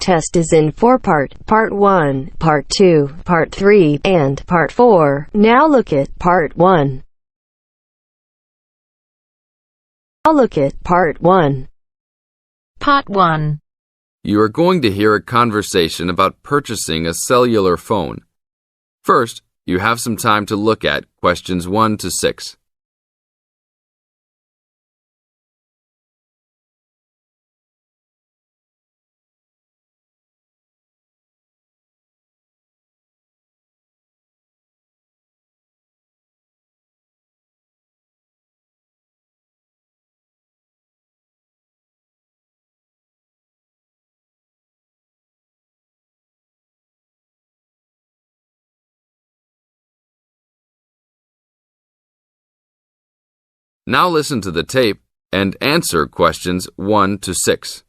test is in 4-part, Part 1, Part 2, Part 3, and Part 4. Now look at Part 1. Now look at Part 1. Part 1. You are going to hear a conversation about purchasing a cellular phone. First, you have some time to look at questions 1 to 6. Now listen to the tape and answer questions 1 to 6.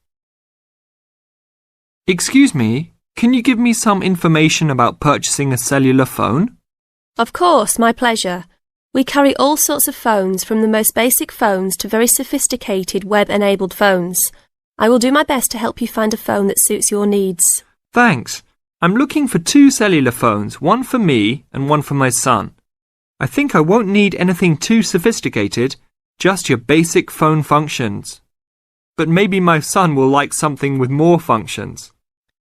Excuse me, can you give me some information about purchasing a cellular phone? Of course, my pleasure. We carry all sorts of phones, from the most basic phones to very sophisticated web-enabled phones. I will do my best to help you find a phone that suits your needs. Thanks. I'm looking for 2 cellular phones, one for me and one for my son. I think I won't need anything too sophisticated, just your basic phone functions. But maybe my son will like something with more functions.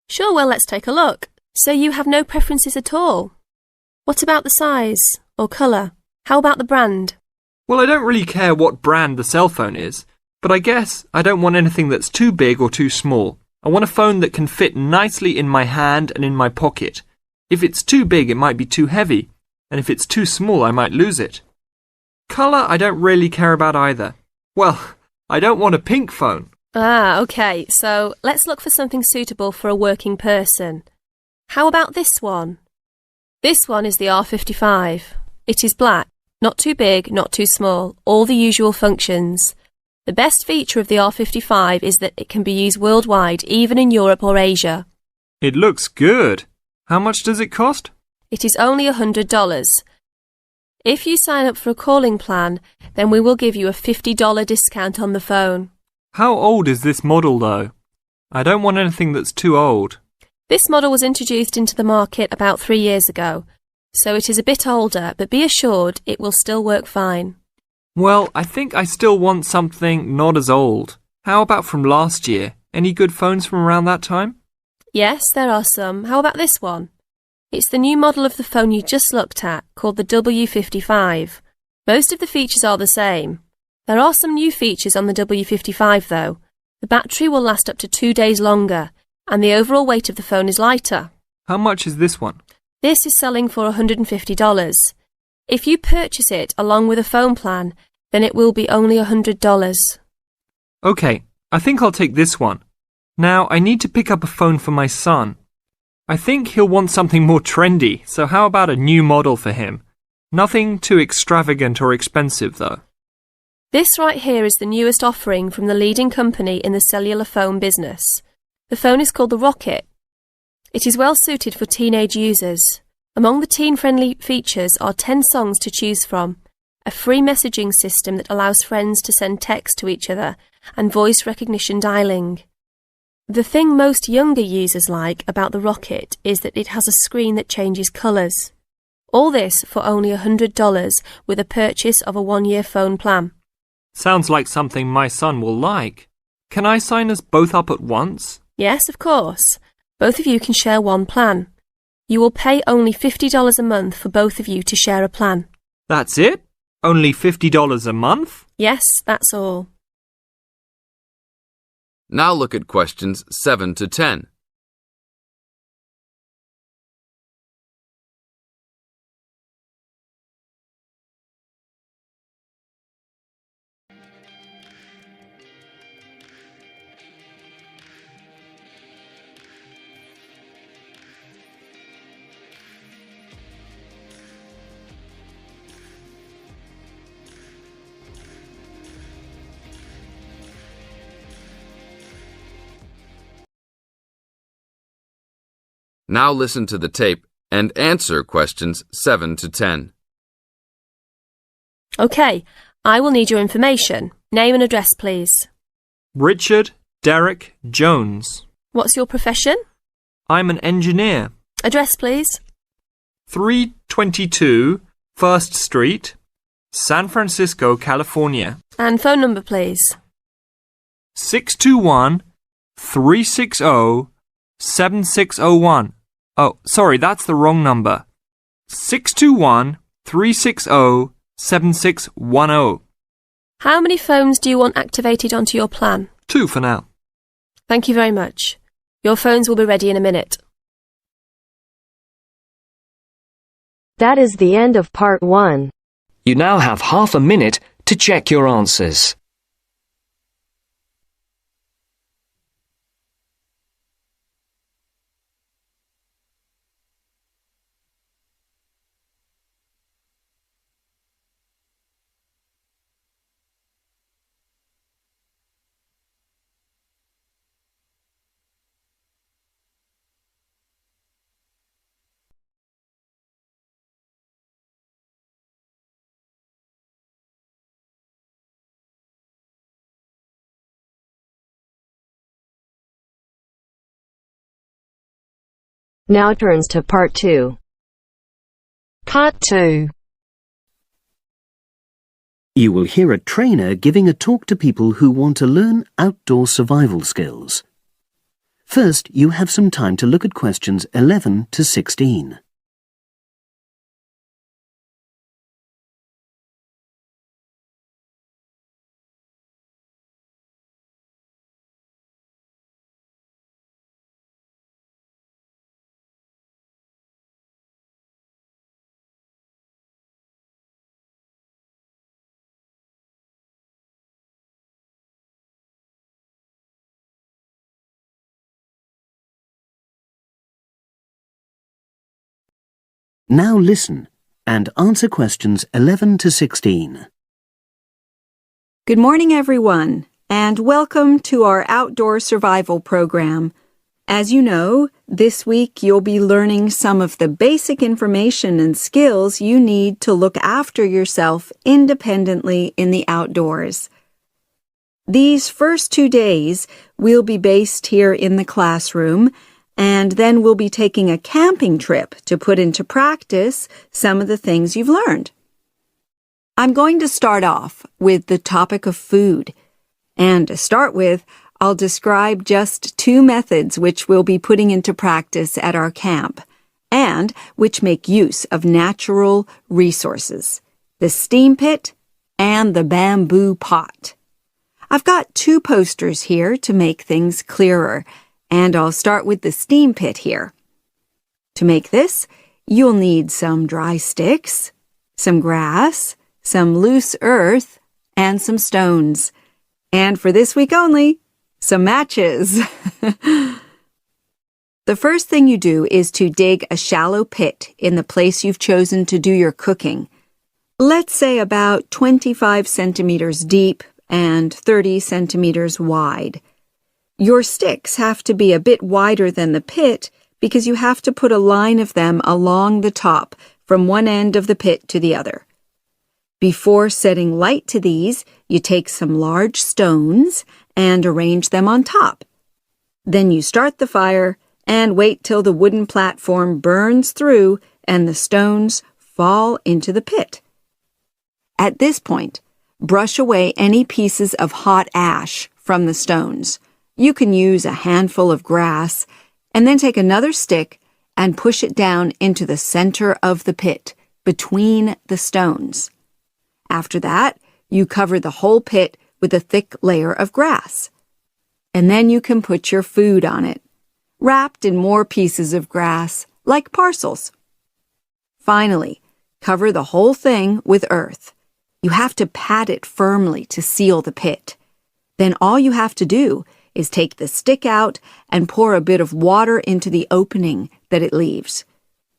Sure, well, let's take a look. So you have no preferences at all? What about the size or colour? How about the brand? Well, I don't really care what brand the cell phone is, but I guess I don't want anything that's too big or too small. I want a phone that can fit nicely in my hand and in my pocket. If it's too big, it might be too heavy. And if it's too small, I might lose it. Colour, I don't really care about either. Well, I don't want a pink phone. Ah, okay, so let's look for something suitable for a working person. How about this one? This one is the R55. It is black, not too big, not too small, all the usual functions. The best feature of the R55 is that it can be used worldwide, even in Europe or Asia. It looks good. How much does it cost? It is only $100. If you sign up for a calling plan, then we will give you a $50 discount on the phone. How old is this model, though? I don't want anything that's too old. This model was introduced into the market about 3 years ago, so it is a bit older, but be assured it will still work fine. Well, I think I still want something not as old. How about from last year? Any good phones from around that time? Yes, there are some. How about this one? It's the new model of the phone you just looked at, called the W55. Most of the features are the same. There are some new features on the W55 though. The battery will last up to 2 days longer, and the overall weight of the phone is lighter. How much is this one? This is selling for $150. If you purchase it along with a phone plan, then it will be only $100. Okay, I think I'll take this one. Now, I need to pick up a phone for my son. I think he'll want something more trendy, so how about a new model for him? Nothing too extravagant or expensive, though. This right here is the newest offering from the leading company in the cellular phone business. The phone is called the Rocket. It is well suited for teenage users. Among the teen-friendly features are 10 songs to choose from, a free messaging system that allows friends to send text to each other, and voice recognition dialing. The thing most younger users like about the Rocket is that it has a screen that changes colours. All this for only $100 with a purchase of a 1-year phone plan. Sounds like something my son will like. Can I sign us both up at once? Yes, of course. Both of you can share one plan. You will pay only $50 a month for both of you to share a plan. That's it? Only $50 a month? Yes, that's all. Now look at questions 7 to 10. Now listen to the tape and answer questions 7 to 10. Okay, I will need your information. Name and address, please. Richard Derek Jones. What's your profession? I'm an engineer. Address, please. 322 First Street, San Francisco, California. And phone number, please. 621-360-7601. Oh, sorry, that's the wrong number. 621-360-7610. How many phones do you want activated onto your plan? 2 for now. Thank you very much. Your phones will be ready in a minute. That is the end of part 1. You now have half a minute to check your answers. Now turns to part 2. Part 2. You will hear a trainer giving a talk to people who want to learn outdoor survival skills. First, you have some time to look at questions 11 to 16. Now listen and answer questions 11 to 16. Good morning, everyone, and welcome to our outdoor survival program. As you know, this week you'll be learning some of the basic information and skills you need to look after yourself independently in the outdoors. These first 2 days will be based here in the classroom, and then we'll be taking a camping trip to put into practice some of the things you've learned. I'm going to start off with the topic of food. And to start with, I'll describe just 2 methods which we'll be putting into practice at our camp, and which make use of natural resources, the steam pit and the bamboo pot. I've got 2 posters here to make things clearer, and I'll start with the steam pit here. To make this, you'll need some dry sticks, some grass, some loose earth, and some stones. And for this week only, some matches. The first thing you do is to dig a shallow pit in the place you've chosen to do your cooking. Let's say about 25 centimeters deep and 30 centimeters wide. Your sticks have to be a bit wider than the pit because you have to put a line of them along the top from one end of the pit to the other. Before setting light to these, you take some large stones and arrange them on top. Then you start the fire and wait till the wooden platform burns through and the stones fall into the pit. At this point, brush away any pieces of hot ash from the stones. You can use a handful of grass and then take another stick and push it down into the center of the pit, between the stones. After that, you cover the whole pit with a thick layer of grass. And then you can put your food on it, wrapped in more pieces of grass, like parcels. Finally, cover the whole thing with earth. You have to pat it firmly to seal the pit. Then all you have to do is take the stick out and pour a bit of water into the opening that it leaves.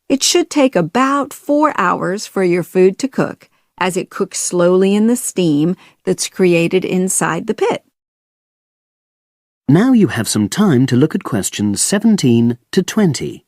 It should take about 4 hours for your food to cook, as it cooks slowly in the steam that's created inside the pit. Now you have some time to look at questions 17 to 20.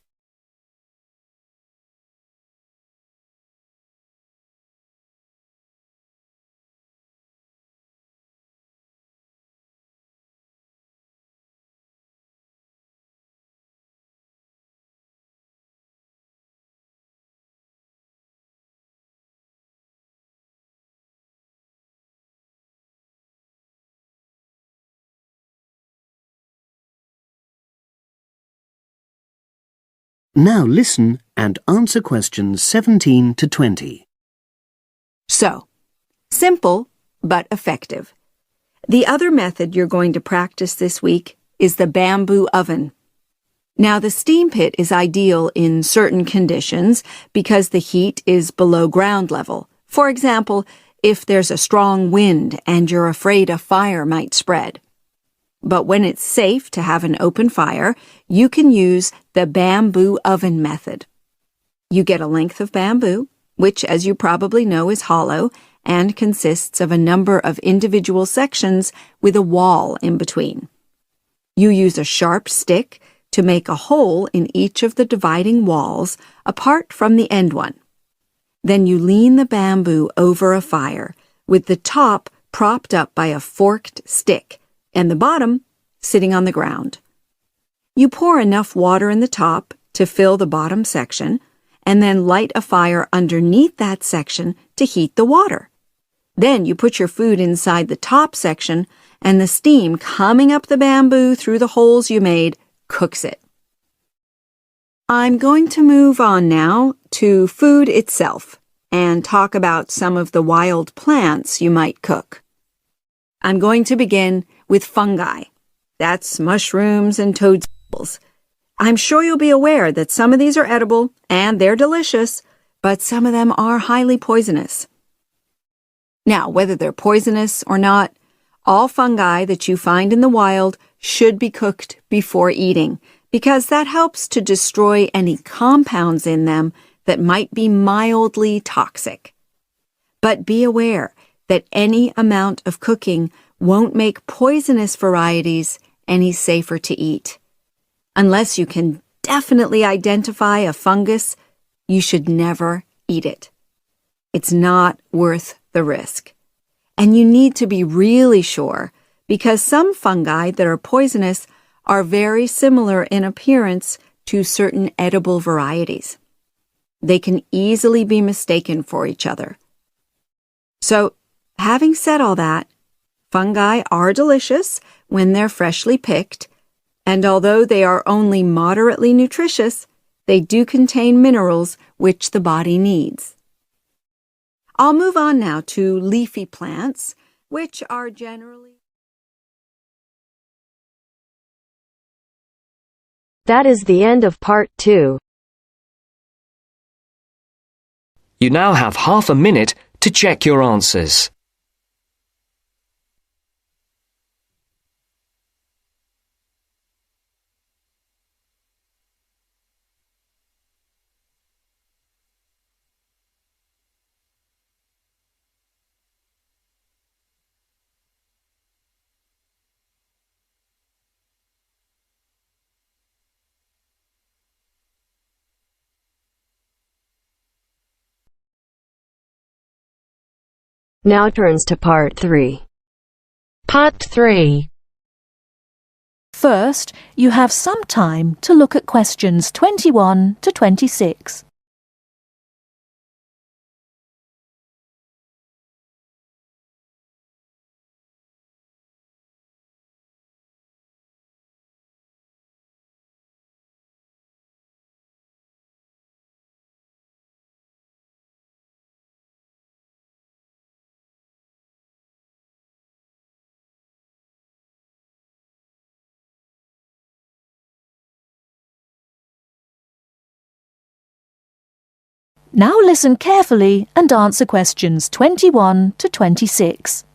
Now listen and answer questions 17 to 20. So, simple but effective. The other method you're going to practice this week is the bamboo oven. Now, the steam pit is ideal in certain conditions because the heat is below ground level. For example, if there's a strong wind and you're afraid a fire might spread. But when it's safe to have an open fire, you can use the bamboo oven method. You get a length of bamboo, which, as you probably know, is hollow and consists of a number of individual sections with a wall in between. You use a sharp stick to make a hole in each of the dividing walls apart from the end one. Then you lean the bamboo over a fire, with the top propped up by a forked stick and the bottom sitting on the ground. You pour enough water in the top to fill the bottom section, and then light a fire underneath that section to heat the water. Then you put your food inside the top section, and the steam coming up the bamboo through the holes you made cooks it. I'm going to move on now to food itself and talk about some of the wild plants you might cook. I'm going to begin with fungi. That's mushrooms and toadstools. I'm sure you'll be aware that some of these are edible and they're delicious, but some of them are highly poisonous. Now, whether they're poisonous or not, all fungi that you find in the wild should be cooked before eating, because that helps to destroy any compounds in them that might be mildly toxic. But be aware that any amount of cooking won't make poisonous varieties any safer to eat. Unless you can definitely identify a fungus, you should never eat it. It's not worth the risk. And you need to be really sure, because some fungi that are poisonous are very similar in appearance to certain edible varieties. They can easily be mistaken for each other. So, having said all that, fungi are delicious when they're freshly picked, and although they are only moderately nutritious, they do contain minerals which the body needs. I'll move on now to leafy plants, which are generally... That is the end of part 2. You now have half a minute to check your answers. Now turns to part 3. Part 3. First, you have some time to look at questions 21 to 26. Now listen carefully and answer questions 21 to 26.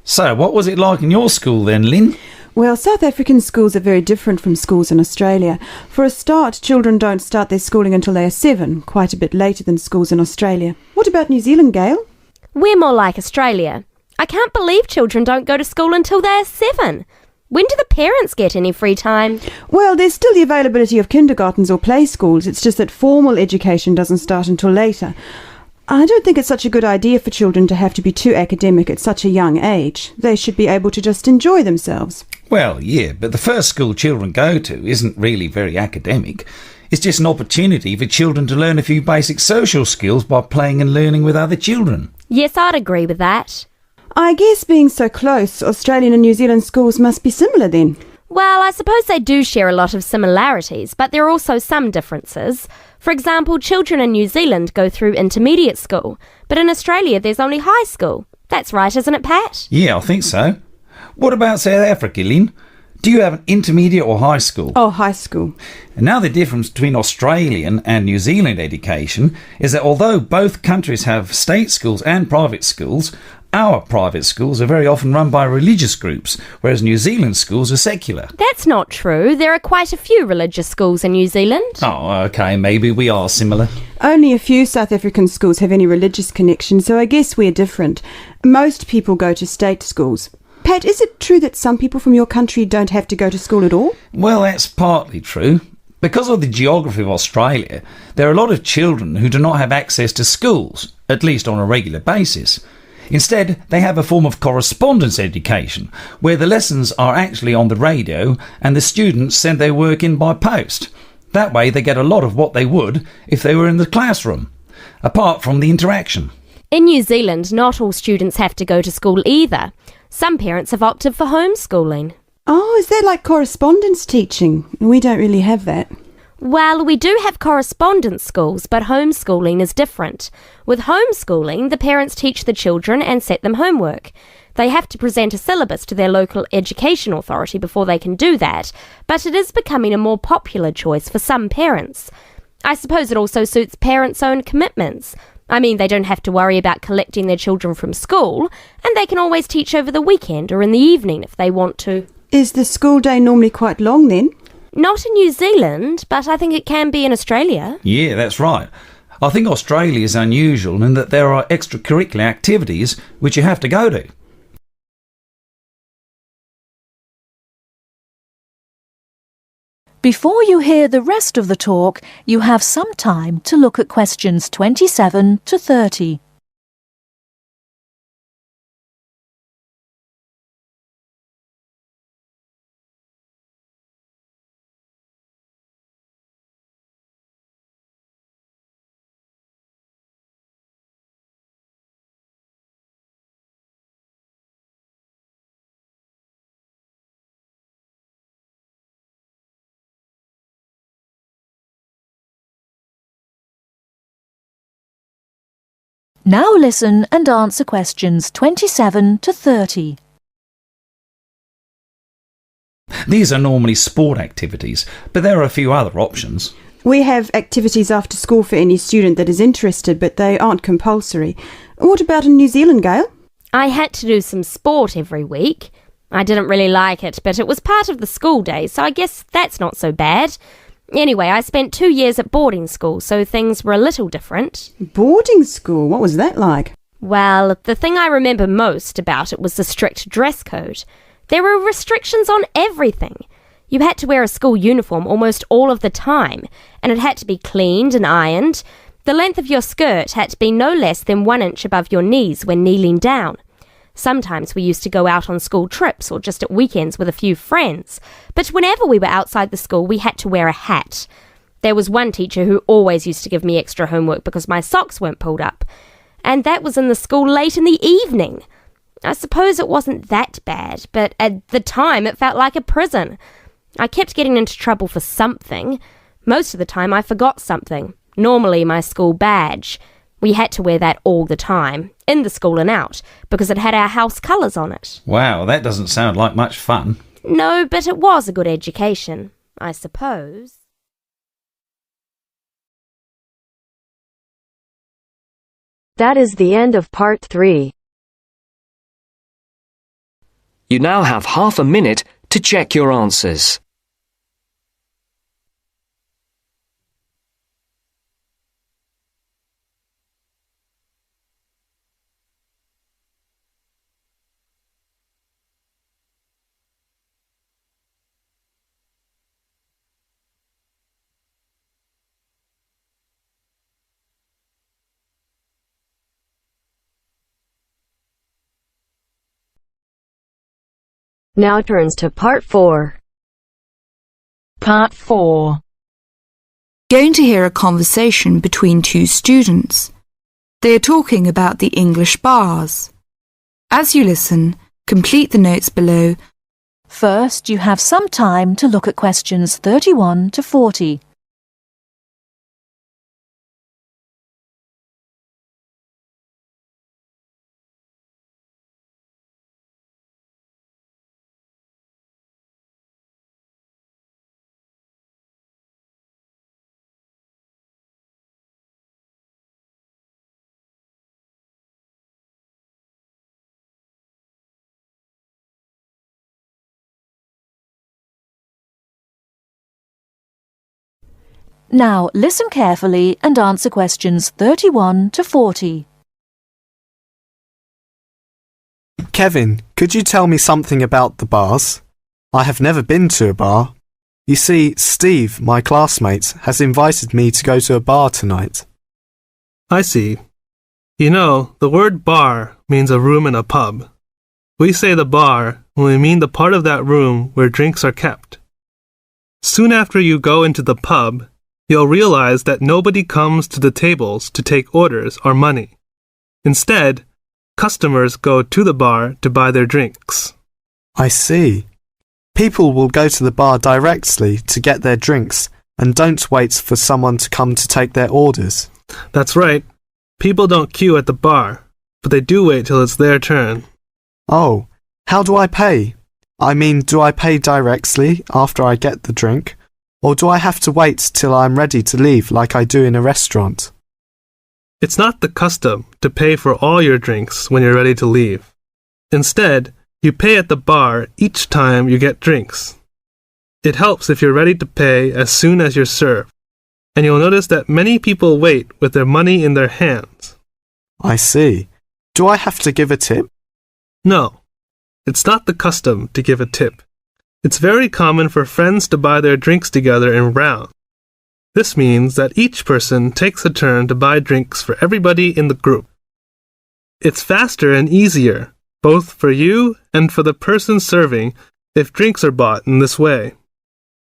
So, what was it like in your school then, Lynn? Well, South African schools are very different from schools in Australia. For a start, children don't start their schooling until they are 7, quite a bit later than schools in Australia. What about New Zealand, Gail? We're more like Australia. I can't believe children don't go to school until they're 7. When do the parents get any free time? Well, there's still the availability of kindergartens or play schools. It's just that formal education doesn't start until later. I don't think it's such a good idea for children to have to be too academic at such a young age. They should be able to just enjoy themselves. Well, yeah, but the first school children go to isn't really very academic. It's just an opportunity for children to learn a few basic social skills by playing and learning with other children. Yes, I'd agree with that. I guess being so close, Australian and New Zealand schools must be similar then. Well, I suppose they do share a lot of similarities, but there are also some differences. For example, children in New Zealand go through intermediate school, but in Australia there's only high school. That's right, isn't it, Pat? Yeah, I think so. What about South Africa, Lynn? Do you have an intermediate or high school? Oh, high school. And now the difference between Australian and New Zealand education is that although both countries have state schools and private schools, our private schools are very often run by religious groups, whereas New Zealand schools are secular. That's not true. There are quite a few religious schools in New Zealand. Oh, OK, maybe we are similar. Only a few South African schools have any religious connection, so I guess we're different. Most people go to state schools. Pat, is it true that some people from your country don't have to go to school at all? Well, that's partly true. Because of the geography of Australia, there are a lot of children who do not have access to schools, at least on a regular basis. Instead, they have a form of correspondence education, where the lessons are actually on the radio and the students send their work in by post. That way they get a lot of what they would if they were in the classroom, apart from the interaction. In New Zealand, not all students have to go to school either. Some parents have opted for homeschooling. Oh, is that like correspondence teaching? We don't really have that. Well, we do have correspondence schools, but homeschooling is different. With homeschooling, the parents teach the children and set them homework. They have to present a syllabus to their local education authority before they can do that, but it is becoming a more popular choice for some parents. I suppose it also suits parents' own commitments. I mean, they don't have to worry about collecting their children from school, and they can always teach over the weekend or in the evening if they want to. Is the school day normally quite long then? Not in New Zealand, but I think it can be in Australia. Yeah, that's right. I think Australia is unusual in that there are extracurricular activities which you have to go to. Before you hear the rest of the talk, you have some time to look at questions 27 to 30. Now listen and answer questions 27 to 30. These are normally sport activities, but there are a few other options. We have activities after school for any student that is interested, but they aren't compulsory. What about in New Zealand, Gail? I had to do some sport every week. I didn't really like it, but it was part of the school day, so I guess that's not so bad. Anyway, I spent 2 years at boarding school, so things were a little different. Boarding school? What was that like? Well, the thing I remember most about it was the strict dress code. There were restrictions on everything. You had to wear a school uniform almost all of the time, and it had to be cleaned and ironed. The length of your skirt had to be no less than 1 inch above your knees when kneeling down. Sometimes we used to go out on school trips or just at weekends with a few friends, but whenever we were outside the school we had to wear a hat. There was one teacher who always used to give me extra homework because my socks weren't pulled up, and that was in the school late in the evening. I suppose it wasn't that bad, but at the time it felt like a prison. I kept getting into trouble for something. Most of the time I forgot something, normally my school badge. We had to wear that all the time, in the school and out, because it had our house colours on it. Wow, that doesn't sound like much fun. No, but it was a good education, I suppose. That is the end of part 3. You now have half a minute to check your answers. Now turns to part 4. Part 4. Going to hear a conversation between two students. They are talking about the English bars. As you listen, complete the notes below First, you have some time to look at questions 31 to 40. Now listen carefully and answer questions 31 to 40. Kevin, could you tell me something about the bars? I have never been to a bar. You see, Steve, my classmate, has invited me to go to a bar tonight. I see. You know, the word bar means a room in a pub. We say the bar when we mean the part of that room where drinks are kept. Soon after you go into the pub, you'll realize that nobody comes to the tables to take orders or money. Instead, customers go to the bar to buy their drinks. I see. People will go to the bar directly to get their drinks and don't wait for someone to come to take their orders. That's right. People don't queue at the bar, but they do wait till it's their turn. Oh, how do I pay? I mean, do I pay directly after I get the drink? Or do I have to wait till I'm ready to leave like I do in a restaurant? It's not the custom to pay for all your drinks when you're ready to leave. Instead, you pay at the bar each time you get drinks. It helps if you're ready to pay as soon as you're served, and you'll notice that many people wait with their money in their hands. I see. Do I have to give a tip? No, it's not the custom to give a tip. It's very common for friends to buy their drinks together in rounds. This means that each person takes a turn to buy drinks for everybody in the group. It's faster and easier, both for you and for the person serving, if drinks are bought in this way.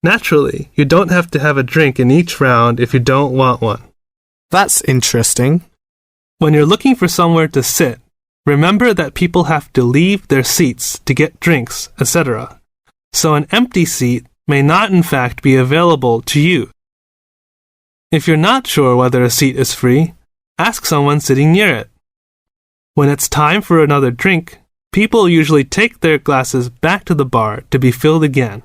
Naturally, you don't have to have a drink in each round if you don't want one. That's interesting. When you're looking for somewhere to sit, remember that people have to leave their seats to get drinks, etc. So an empty seat may not in fact be available to you. If you're not sure whether a seat is free, ask someone sitting near it. When it's time for another drink, people usually take their glasses back to the bar to be filled again.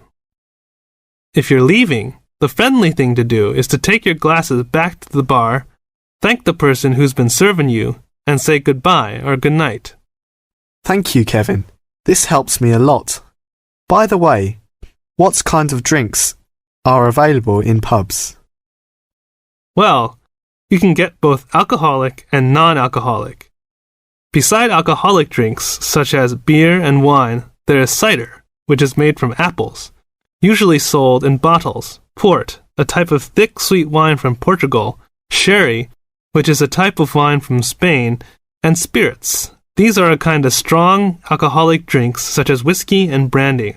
If you're leaving, the friendly thing to do is to take your glasses back to the bar, thank the person who's been serving you, and say goodbye or goodnight. Thank you, Kevin. This helps me a lot. By the way, what kind of drinks are available in pubs? Well, you can get both alcoholic and non-alcoholic. Beside alcoholic drinks, such as beer and wine, there is cider, which is made from apples, usually sold in bottles, port, a type of thick sweet wine from Portugal, sherry, which is a type of wine from Spain, and spirits. These are a kind of strong alcoholic drinks such as whiskey and brandy.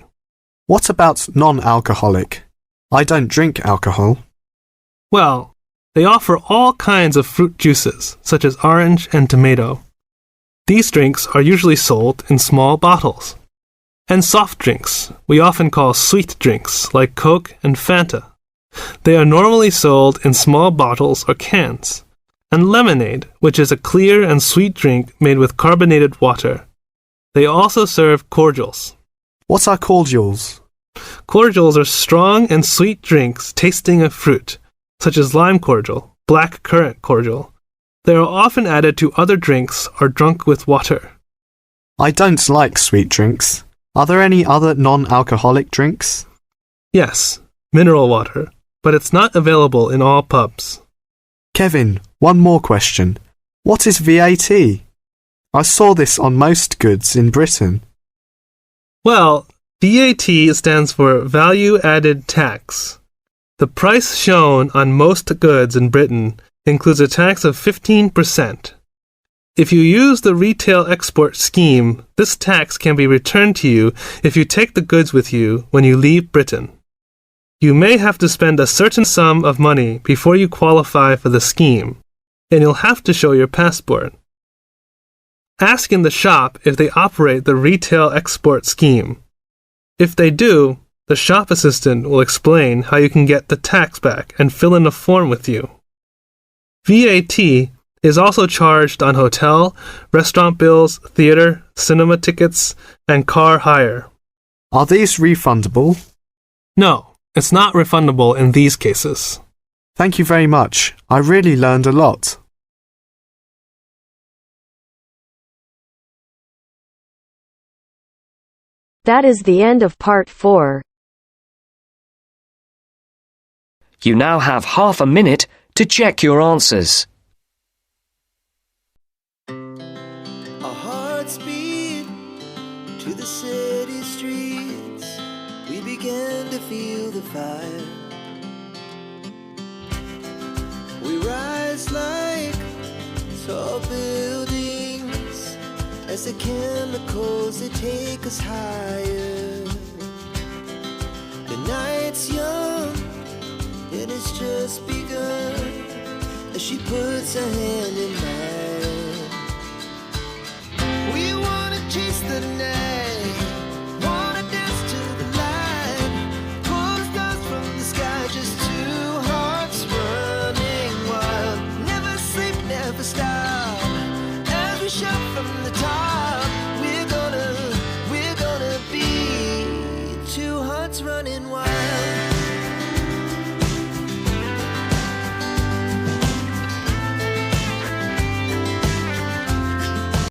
What about non-alcoholic? I don't drink alcohol. Well, they offer all kinds of fruit juices, such as orange and tomato. These drinks are usually sold in small bottles. And soft drinks, we often call sweet drinks, like Coke and Fanta. They are normally sold in small bottles or cans. And lemonade, which is a clear and sweet drink made with carbonated water. They also serve cordials. What are cordials? Cordials are strong and sweet drinks tasting of fruit, such as lime cordial, black currant cordial. They are often added to other drinks or drunk with water. I don't like sweet drinks. Are there any other non-alcoholic drinks? Yes, mineral water, but it's not available in all pubs. Kevin, one more question. What is VAT? I saw this on most goods in Britain. Well, VAT stands for Value Added Tax. The price shown on most goods in Britain includes a tax of 15%. If you use the retail export scheme, this tax can be returned to you if you take the goods with you when you leave Britain. You may have to spend a certain sum of money before you qualify for the scheme, and you'll have to show your passport. Ask in the shop if they operate the retail export scheme. If they do, the shop assistant will explain how you can get the tax back and fill in a form with you. VAT is also charged on hotel, restaurant bills, theater, cinema tickets, and car hire. Are these refundable? No, it's not refundable in these cases. Thank you very much. I really learned a lot. That is the end of part 4. You now have half a minute to check your answers. Our hearts beat to the city streets. We began to feel the fire. We rise like tall buildings as the chemicals, they take us higher. The night's young and it's just begun as she puts her hand in mine. We wanna chase the night, wanna dance to the light, pull the stars from the sky, just two hearts running wild. Never sleep, never stop, as we shout from the top. We're gonna be two hearts running wild.